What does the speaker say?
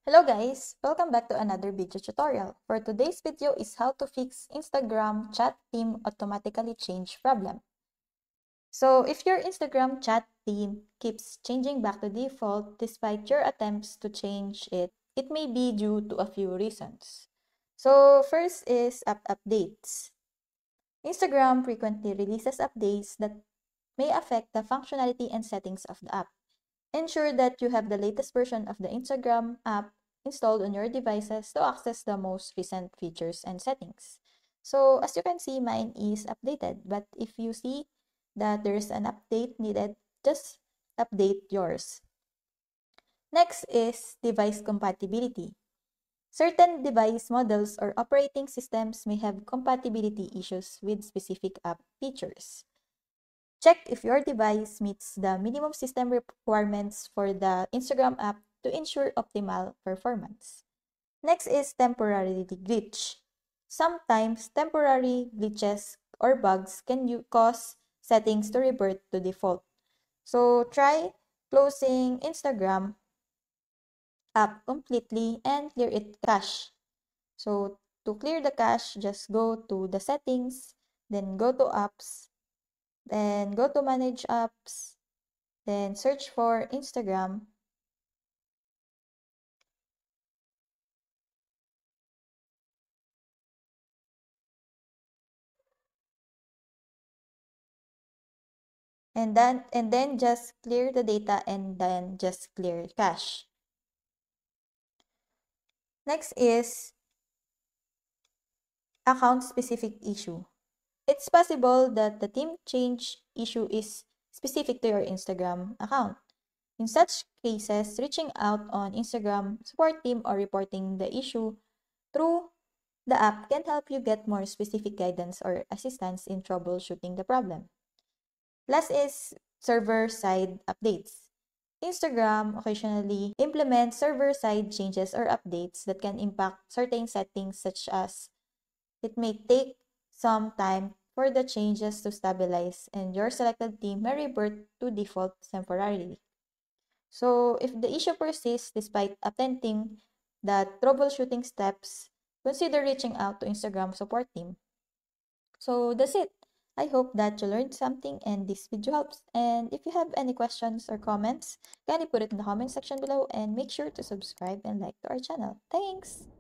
Hello guys! Welcome back to another video tutorial. For today's video is how to fix Instagram chat theme automatically change problem. So if your Instagram chat theme keeps changing back to default despite your attempts to change it, it may be due to a few reasons. So first is app updates. Instagram frequently releases updates that may affect the functionality and settings of the app. Ensure that you have the latest version of the Instagram app installed on your devices to access the most recent features and settings. So as you can see, mine is updated, but if you see that there's an update needed, just update yours. Next is device compatibility. Certain device models or operating systems may have compatibility issues with specific app features. Check if your device meets the minimum system requirements for the Instagram app to ensure optimal performance. Next is temporary glitch. Sometimes temporary glitches or bugs can cause settings to revert to default. So try closing Instagram app completely and clear its cache. So to clear the cache, just go to the settings, then go to apps, then go to manage apps, then search for Instagram. And then just clear the data and then just clear cache. Next is account specific issue. It's possible that the theme change issue is specific to your Instagram account. In such cases, reaching out on Instagram support team or reporting the issue through the app can help you get more specific guidance or assistance in troubleshooting the problem. Last is server-side updates. Instagram occasionally implements server-side changes or updates that can impact certain settings, such as it may take some time for the changes to stabilize and your selected theme may revert to default temporarily. So if the issue persists despite attempting the troubleshooting steps, consider reaching out to Instagram support team. So that's it. I hope that you learned something and this video helps. And if you have any questions or comments, kindly put it in the comment section below and make sure to subscribe and like to our channel. Thanks!